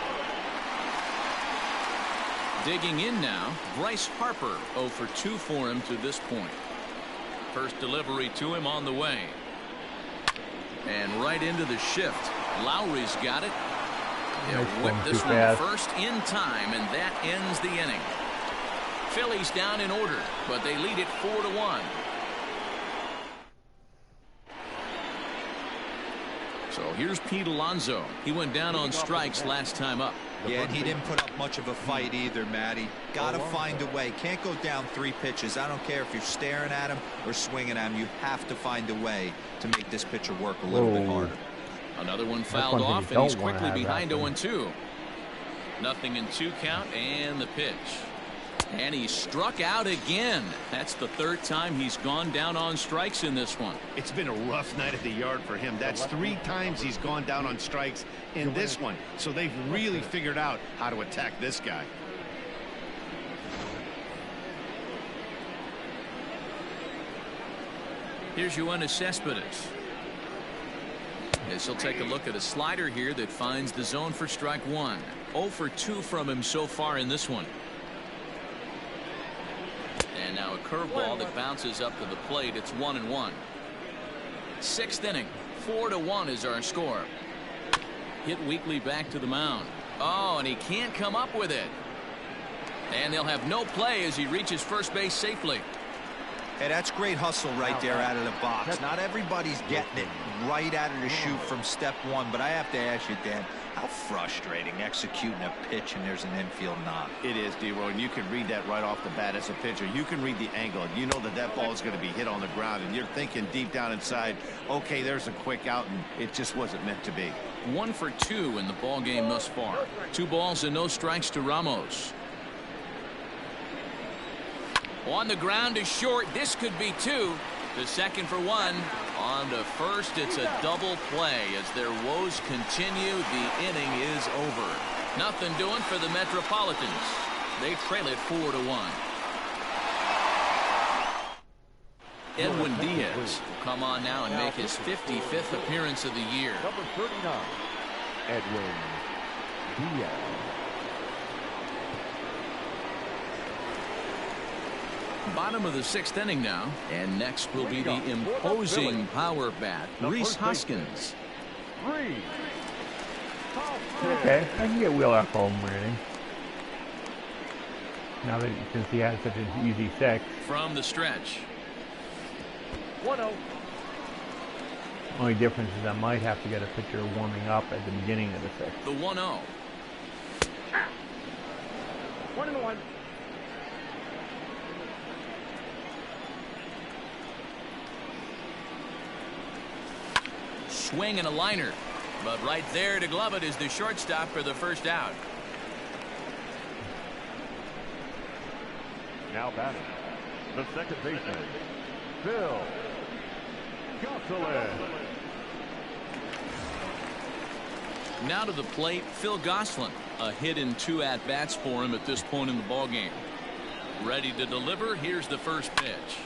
B: Digging in now, Bryce Harper. 0 for 2 for him to this point. First delivery to him on the way. And right into the shift. Lowry's got it. He'll whip this one first in time, and that ends the inning. Phillies down in order, but they lead it 4-1. So here's Pete Alonso. He went down on strikes last time up.
D: Yeah, and he didn't put up much of a fight either, Matty. Got to find a way. Can't go down 3 pitches. I don't care if you're staring at him or swinging at him. You have to find a way to make this pitcher work a little bit harder.
B: Another one fouled off, and he's quickly behind 0-2. Nothing in 2 count, and the pitch. And he struck out again. That's the 3rd time he's gone down on strikes in this one.
C: It's been a rough night at the yard for him. That's 3 times he's gone down on strikes in this one. So they've really figured out how to attack this guy.
B: Here's Yoenis Cespedes. As he'll take a look at a slider here that finds the zone for strike 1. 0 for 2 from him so far in this one. And now a curveball that bounces up to the plate. It's 1-1. 6th inning. 4-1 is our score. Hit Weekly back to the mound. Oh, and he can't come up with it. And they'll have no play as he reaches first base safely.
D: Hey, that's great hustle right there out of the box. Not everybody's getting it right out of the chute from step 1, but I have to ask you, Dan, how frustrating executing a pitch and there's an infield knock.
C: It is, D-Roy, and you can read that right off the bat as a pitcher. You can read the angle. You know that that ball is going to be hit on the ground, and you're thinking deep down inside, okay, there's a quick out, and it just wasn't meant to be.
B: 1 for 2 in the ball game thus far. 2 balls and no strikes to Ramos. On the ground is short. This could be 2. The second for 1. On to first, it's a double play as their woes continue. The inning is over. Nothing doing for the Metropolitans. They trail it 4-1. Edwin Diaz will come on now and make his 55th appearance of the year.
E: Number 39, Edwin Diaz.
B: Bottom of the 6th inning now, and next will be the imposing power bat, Rhys Hoskins.
A: Okay, I can get Wheeler home running. Now that since he has such an easy 6.
B: From the stretch.
E: 1-0.
A: Only difference is I might have to get a pitcher warming up at the beginning of the 6th.
B: The 1-0.
E: 1-1.
B: Swing and a liner, but right there to glove it is the shortstop for the first out.
E: Now batting, the second baseman, Phil Gosselin.
B: Now to the plate, Phil Gosselin. A hit in 2 at-bats for him at this point in the ballgame. Ready to deliver. Here's the first pitch.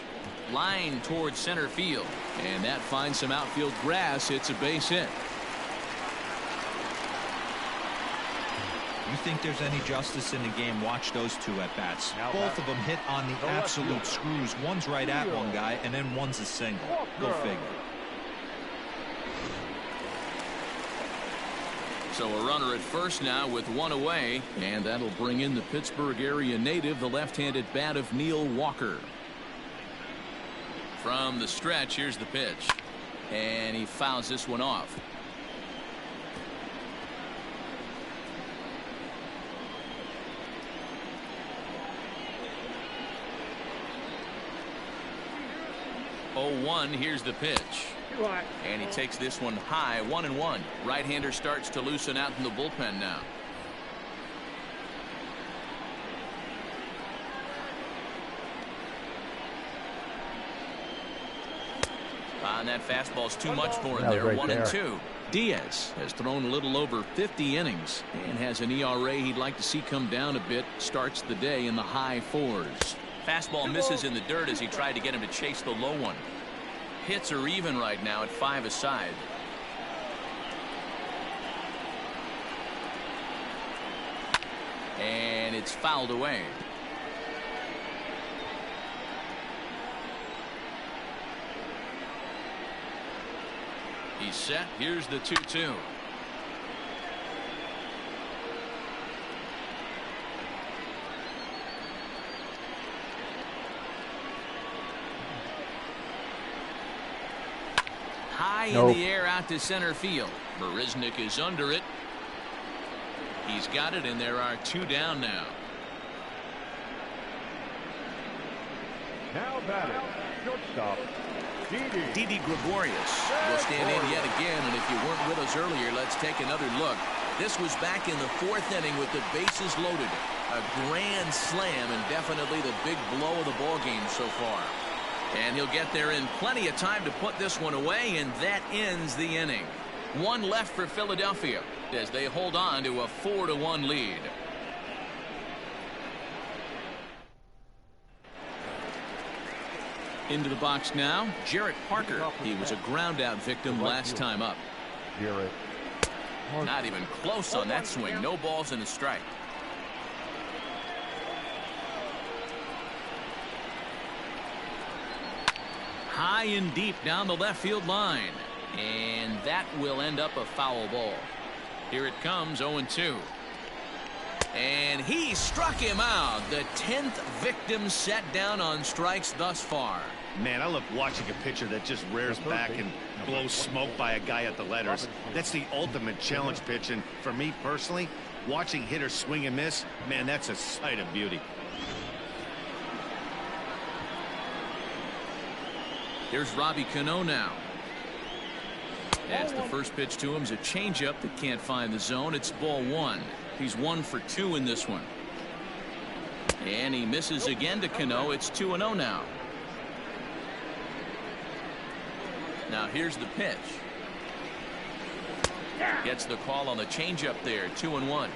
B: Line towards center field, and that finds some outfield grass. It's a base hit.
D: You think there's any justice in the game? Watch those 2 at bats. Both of them hit on the absolute screws. One's right at one guy, and then one's a single. Go figure.
B: So a runner at first now with one away, and that'll bring in the Pittsburgh area native, the left-handed bat of Neil Walker. From the stretch, here's the pitch, and he fouls this one off. Oh, 1, here's the pitch. And he takes this one high, 1-1. Right-hander starts to loosen out in the bullpen now. And that fastball's too much for him there. 1-2. Diaz has thrown a little over 50 innings and has an ERA he'd like to see come down a bit. Starts the day in the high 4s. Fastball misses in the dirt as he tried to get him to chase the low one. Hits are even right now at 5 aside. And it's fouled away. He's set. Here's the 2-2. High in the air out to center field. Marisnick is under it. He's got it, and there are 2 down now.
E: Now batting, shortstop,
B: Didi Gregorius will stand in yet again, and if you weren't with us earlier, let's take another look. This was back in the 4th inning with the bases loaded. A grand slam, and definitely the big blow of the ball game so far. And he'll get there in plenty of time to put this one away, and that ends the inning. 1 left for Philadelphia as they hold on to a 4-1 lead. Into the box now, Jarrett Parker. He was a ground out victim last time up.
E: Jarrett.
B: Not even close on that swing. No balls and a strike. High and deep down the left field line. And that will end up a foul ball. Here it comes, 0-2. And he struck him out. The 10th victim set down on strikes thus far.
C: Man, I love watching a pitcher that just rears back and blows smoke by a guy at the letters. That's the ultimate challenge pitch. And for me personally, watching hitters swing and miss, man, that's a sight of beauty.
B: Here's Robbie Cano now. As the first pitch to him is a changeup that can't find the zone. It's ball 1. He's 1 for 2 in this one. And he misses again to Cano. It's 2-0 now. Now here's the pitch. Gets the call on the changeup there. 2-1.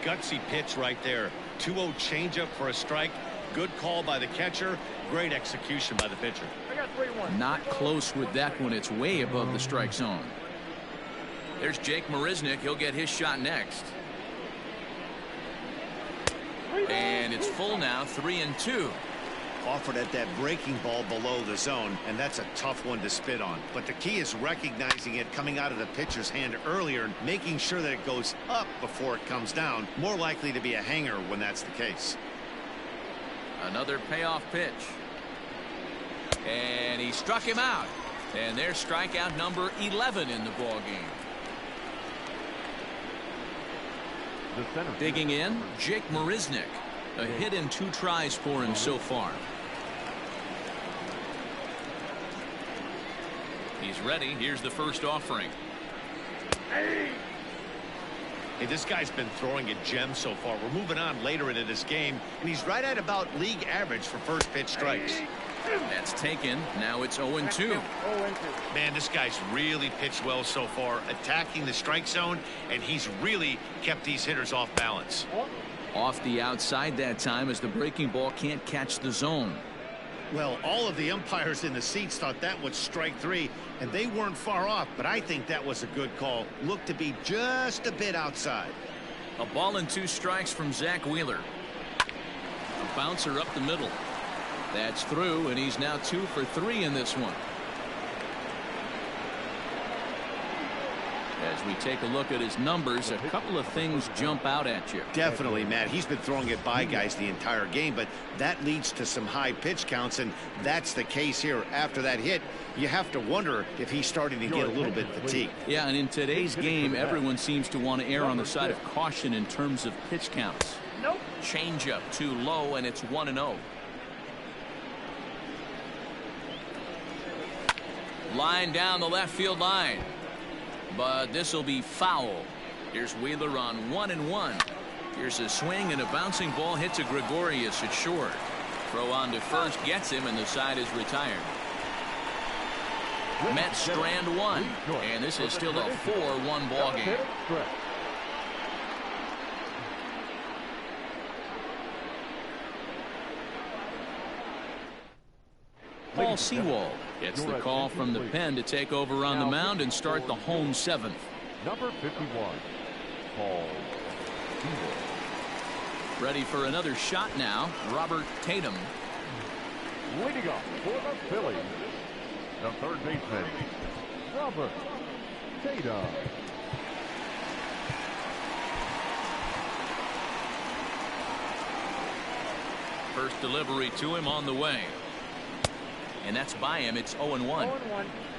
C: Gutsy pitch right there. 2-0 changeup for a strike. Good call by the catcher. Great execution by the pitcher.
B: Not close with that one. It's way above the strike zone. There's Jake Marisnick. He'll get his shot next. And it's full now, 3-2.
C: Offered at that breaking ball below the zone, and that's a tough one to spit on. But the key is recognizing it coming out of the pitcher's hand earlier and making sure that it goes up before it comes down. More likely to be a hanger when that's the case.
B: Another payoff pitch. And he struck him out. And there's strikeout number 11 in the ball game. Digging in, Jake Marisnick. A hit in 2 tries for him so far. He's ready. Here's the first offering.
C: Hey, this guy's been throwing a gem so far. We're moving on later into this game, and he's right at about league average for first pitch strikes.
B: That's taken. Now it's 0-2.
C: Man, this guy's really pitched well so far, attacking the strike zone, and he's really kept these hitters off balance.
B: Off the outside that time as the breaking ball can't catch the zone.
C: Well, all of the umpires in the seats thought that was strike 3, and they weren't far off, but I think that was a good call. Looked to be just a bit outside.
B: A ball and 2 strikes from Zach Wheeler. A bouncer up the middle. That's through, and he's now 2 for 3 in this one. As we take a look at his numbers, a couple of things jump out at you.
C: Definitely, Matt. He's been throwing it by guys the entire game, but that leads to some high pitch counts, and that's the case here. After that hit, you have to wonder if he's starting to get a little bit fatigued.
B: Yeah, and in today's game, everyone seems to want to err on the side of caution in terms of pitch counts.
E: Nope.
B: Changeup too low, and it's 1-0. Line down the left field line. But this will be foul. Here's Wheeler on 1-1. Here's a swing, and a bouncing ball hit to Gregorius at short. Throw on to first gets him, and the side is retired. Mets strand one, and this is still a 4-1 ball game. Paul Sewald gets the call from the pen to take over on the mound and start the home seventh.
E: Number 51, Paul Sewald.
B: Ready for another shot now, Robert Tatum.
E: Leading up for the Phillies, the third baseman, Robert Tatum.
B: First delivery to him on the way. And that's by him. It's 0-1.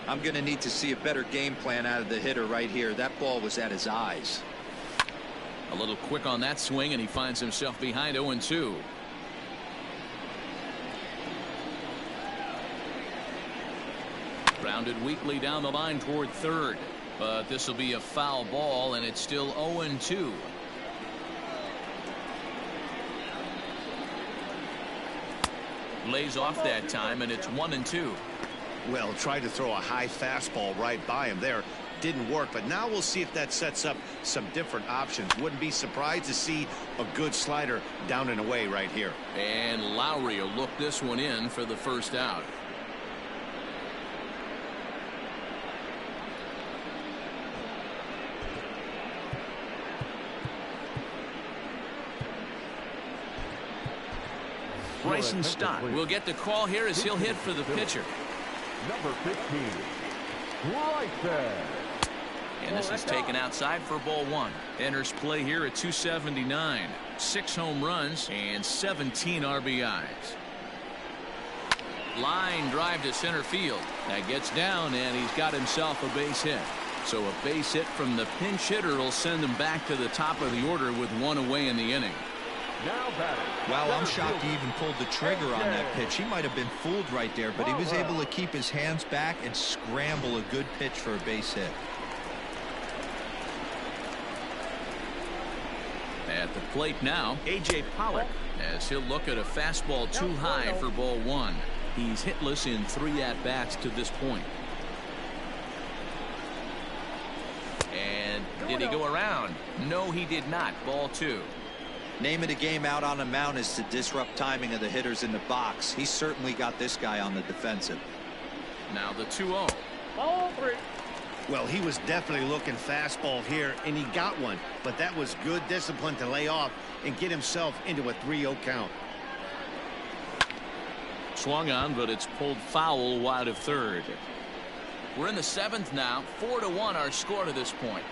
D: I'm going to need to see a better game plan out of the hitter right here. That ball was at his eyes.
B: A little quick on that swing, and he finds himself behind 0-2. Grounded weakly down the line toward third. But this will be a foul ball, and it's still 0-2. Lays off that time, and it's 1-2.
C: Well, tried to throw a high fastball right by him there. Didn't work, but now we'll see if that sets up some different options. Wouldn't be surprised to see a good slider down and away right here.
B: And Lowry will look this one in for the first out. Bryson Stott will get the call here as he'll hit for the pitcher.
E: Number 15, Bryson.
B: And this is taken outside for ball one. Enters play here at 279. 6 home runs and 17 RBIs. Line drive to center field. That gets down, and he's got himself a base hit. So a base hit from the pinch hitter will send him back to the top of the order with one away in the inning.
E: Now batting.
D: Wow, I'm shocked he even pulled the trigger on that pitch. He might have been fooled right there, but he was able to keep his hands back and scramble a good pitch for a base hit.
B: At the plate now, A.J. Pollock, as he'll look at a fastball too high for ball one. He's hitless in 3 at-bats to this point. And did he go around? No, he did not. Ball 2.
D: Name of the game out on the mound is to disrupt timing of the hitters in the box. He certainly got this guy on the defensive.
B: Now the 2-0.
E: Ball 3.
C: Well, he was definitely looking fastball here, and he got one. But that was good discipline to lay off and get himself into a 3-0 count.
B: Swung on, but it's pulled foul wide of third. We're in the 7th now. 4-1 our score to this point.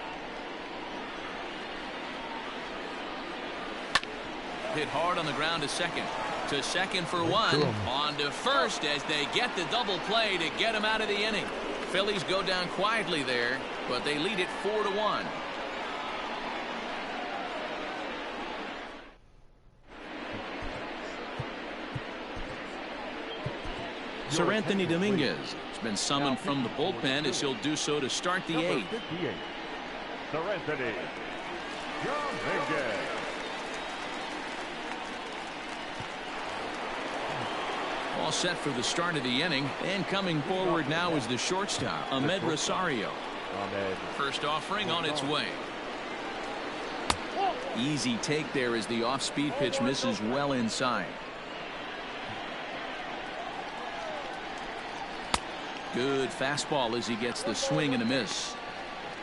B: Hit hard on the ground to second. To second for one. On to first as they get the double play to get him out of the inning. Phillies go down quietly there, but they lead it 4-1. Sir Anthony Dominguez has been summoned from the bullpen as he'll do so to start the 8th.
E: Sir Anthony Dominguez.
B: All set for the start of the inning, and coming forward now is the shortstop, Ahmed Rosario. First offering on its way. Easy take there as the off-speed pitch misses well inside. Good fastball as he gets the swing and a miss.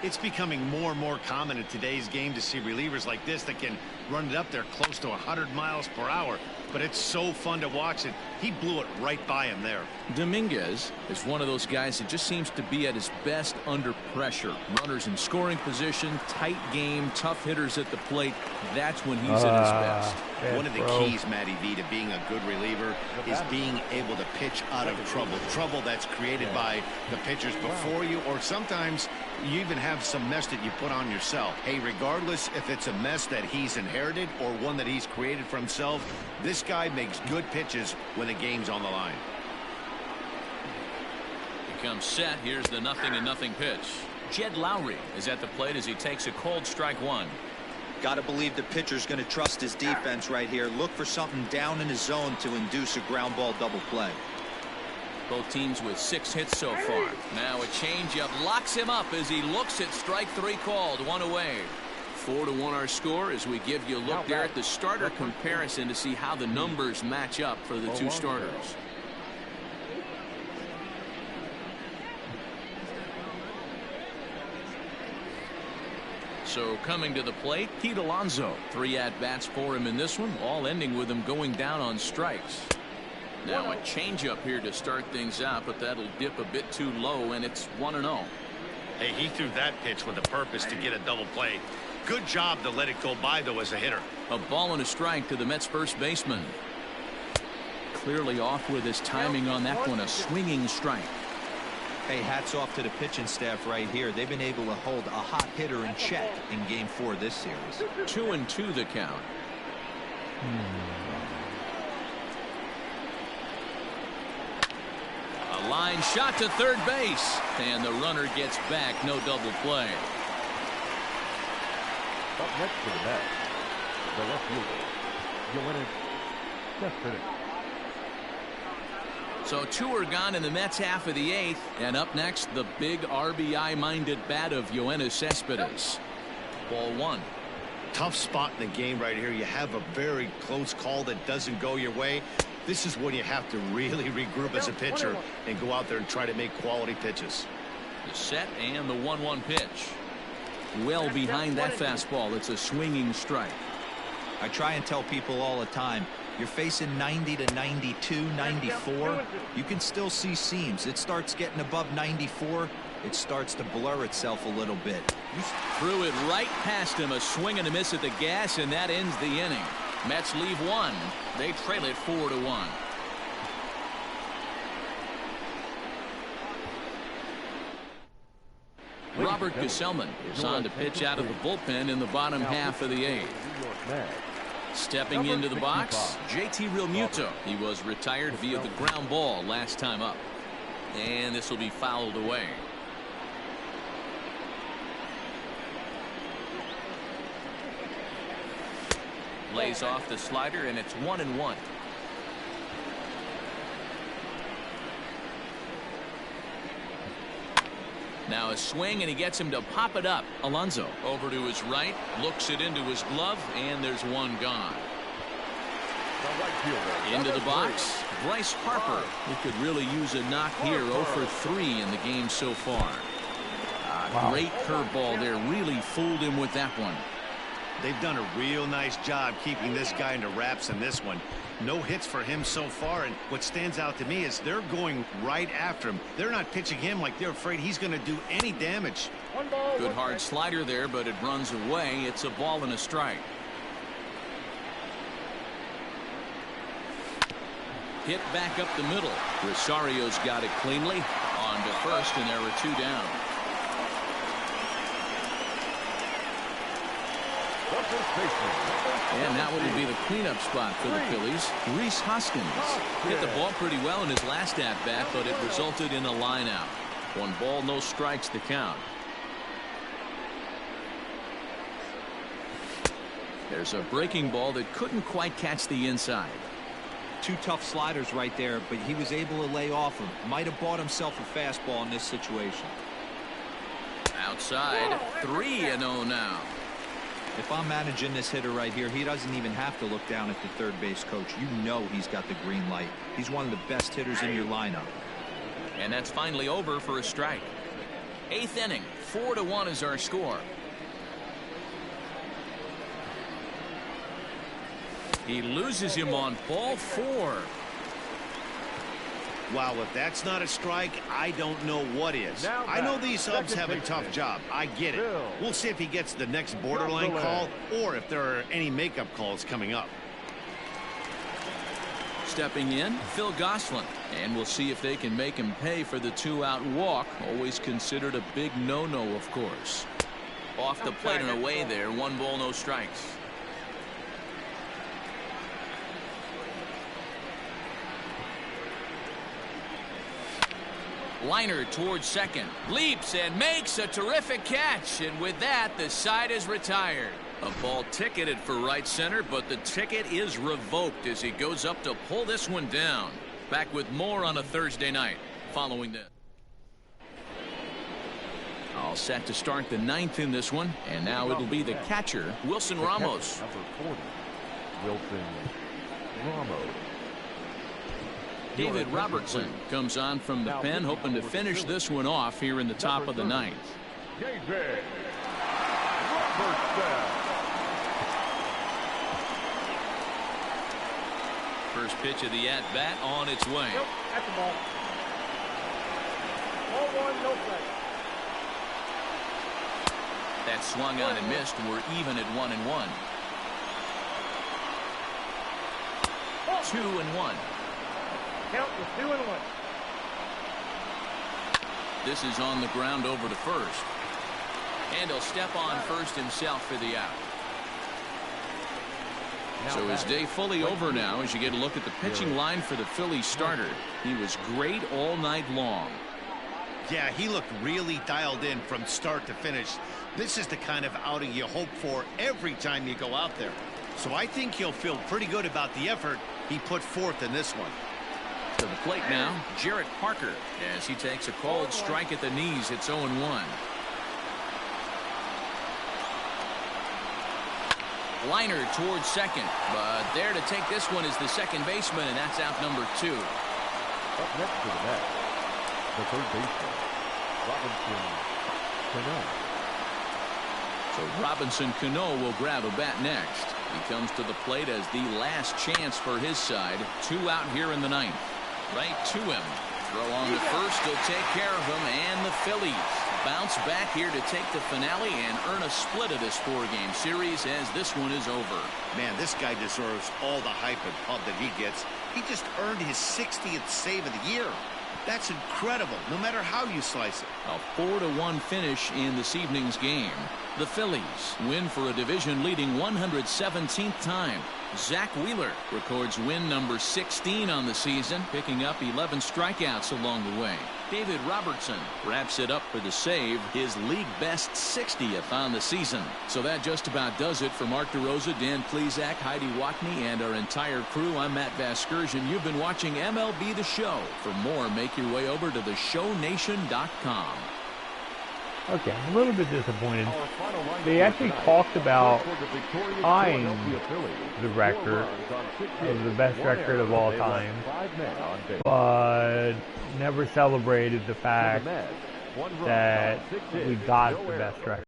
C: It's becoming more and more common in today's game to see relievers like this that can running up there close to 100 miles per hour. But it's so fun to watch it. He blew it right by him there.
B: Dominguez is one of those guys that just seems to be at his best under pressure. Runners in scoring position, tight game, tough hitters at the plate. That's when he's at his best.
C: One of the keys, Matty V, to being a good reliever is being able to pitch out of trouble. Trouble that's created by the pitchers before you, or sometimes you even have some mess that you put on yourself. Hey, regardless if it's a mess that he's inherited or one that he's created for himself, this guy makes good pitches when the game's on the line.
B: He comes set. Here's the 0-0 pitch. Jed Lowry is at the plate as he takes a cold strike one.
D: Got to believe the pitcher's going to trust his defense right here. Look for something down in his zone to induce a ground ball double play.
B: Both teams with 6 hits so far. Now a changeup locks him up as he looks at strike 3 called. 1 away. 4-1 our score as we give you a look there at the starter comparison to see how the numbers match up for the 2 starters. So coming to the plate, Pete Alonso. 3 at-bats for him in this one, all ending with him going down on strikes. Now a changeup here to start things out, but that'll dip a bit too low, and it's 1-0.
C: Hey, he threw that pitch with a purpose to get a double play. Good job to let it go by, though, as a hitter.
B: A ball and a strike to the Mets first baseman. Clearly off with his timing on that one, a swinging strike.
D: Hey, hats off to the pitching staff right here. They've been able to hold a hot hitter in check in Game 4 this series.
B: 2-2 the count. A line shot to third base, and the runner gets back. No double play.
E: Up next to the bat, the left fielder, Yoenis Cespedes.
B: So 2 are gone in the Mets half of the 8th, and up next the big RBI-minded bat of Yoenis Cespedes. Ball 1.
C: Tough spot in the game right here. You have a very close call that doesn't go your way. This is when you have to really regroup as a pitcher and go out there and try to make quality pitches.
B: The set and the 1-1 pitch. Well behind that fastball. It's a swinging strike.
D: I try and tell people all the time, you're facing 90 to 92, 94. You can still see seams. It starts getting above 94. It starts to blur itself a little bit.
B: Threw it right past him. A swing and a miss at the gas, and that ends the inning. Mets leave 1. They trail it 4-1. Robert Gesellman is on to pitch out of the bullpen in the bottom half of the 8th. Stepping into the box, JT Realmuto. He was retired via the ground ball last time up. And this will be fouled away. Lays off the slider, and it's 1-1. Now a swing, and he gets him to pop it up. Alonso over to his right, looks it into his glove, and there's 1 gone. Into the box, Bryce Harper, who could really use a knock here. 0 for 3 in the game so far. Great curveball there, really fooled him with that one.
C: They've done a real nice job keeping this guy into wraps in this one. No hits for him so far, and what stands out to me is they're going right after him. They're not pitching him like they're afraid he's going to do any damage.
B: Good hard slider there, but it runs away. It's a ball and a strike. Hit back up the middle. Rosario's got it cleanly. On to first, and there are 2 down. And that would be the cleanup spot for the Phillies. Rhys Hoskins hit the ball pretty well in his last at-bat, but it resulted in a line out. 1 ball, no strikes to count. There's a breaking ball that couldn't quite catch the inside.
D: 2 tough sliders right there, but he was able to lay off him. Might have bought himself a fastball in this situation.
B: Outside, 3-0 now.
D: If I'm managing this hitter right here, he doesn't even have to look down at the third base coach. You know he's got the green light. He's one of the best hitters in your lineup.
B: And that's finally over for a strike. 8th inning, 4-1 is our score. He loses him on ball 4.
C: Wow, if that's not a strike, I don't know what is. I know these subs have a tough job. I get it. We'll see if he gets the next borderline call or if there are any makeup calls coming up.
B: Stepping in, Phil Gosselin. And we'll see if they can make him pay for the 2-out walk. Always considered a big no-no, of course. Off the plate and away there. 1 ball, no strikes. Liner towards second. Leaps and makes a terrific catch. And with that, the side is retired. A ball ticketed for right center, but the ticket is revoked as he goes up to pull this one down. Back with more on a Thursday night following this. All set to start the 9th in this one. And now it'll be the catcher, Wilson Ramos.
E: Number 40, Wilson Ramos.
B: David Robertson comes on from the pen, hoping to finish this one off here in the top of the 9th.
E: David Robertson.
B: First pitch of the at-bat on its way.
G: Nope, that's the ball. Ball 1, no play.
B: That swung on and missed. We're even at 1-1. 2-1.
G: Count was 2-1.
B: This is on the ground over to first. And he'll step on first himself for the out. So his day fully over now as you get a look at the pitching line for the Phillies starter. He was great all night long.
C: Yeah, he looked really dialed in from start to finish. This is the kind of outing you hope for every time you go out there. So I think he'll feel pretty good about the effort he put forth in this one.
B: To the plate now, Jarrett Parker, as he takes a called strike at the knees. It's 0-1. Liner towards second, but there to take this one is the second baseman, and that's out number 2.
E: Up next to the bat, the third baseman, Robinson Cano.
B: So Robinson Cano will grab a bat next. He comes to the plate as the last chance for his side. 2 out here in the 9th. Right to him. Throw on to first. He'll take care of him. And the Phillies bounce back here to take the finale and earn a split of this 4-game series as this one is over.
C: Man, this guy deserves all the hype and pub that he gets. He just earned his 60th save of the year. That's incredible, no matter how you slice it.
B: A 4-1 finish in this evening's game. The Phillies win for a division-leading 117th time. Zach Wheeler records win number 16 on the season, picking up 11 strikeouts along the way. David Robertson wraps it up for the save, his league best 60th on the season. So that just about does it for Mark DeRosa, Dan Plesac, Heidi Watney, and our entire crew. I'm Matt Vasgersian. You've been watching MLB The Show. For more, make your way over to theshownation.com.
A: Okay, I'm a little bit disappointed. They actually talked about tying the record of the best record of all time, but never celebrated the fact that we got the best record.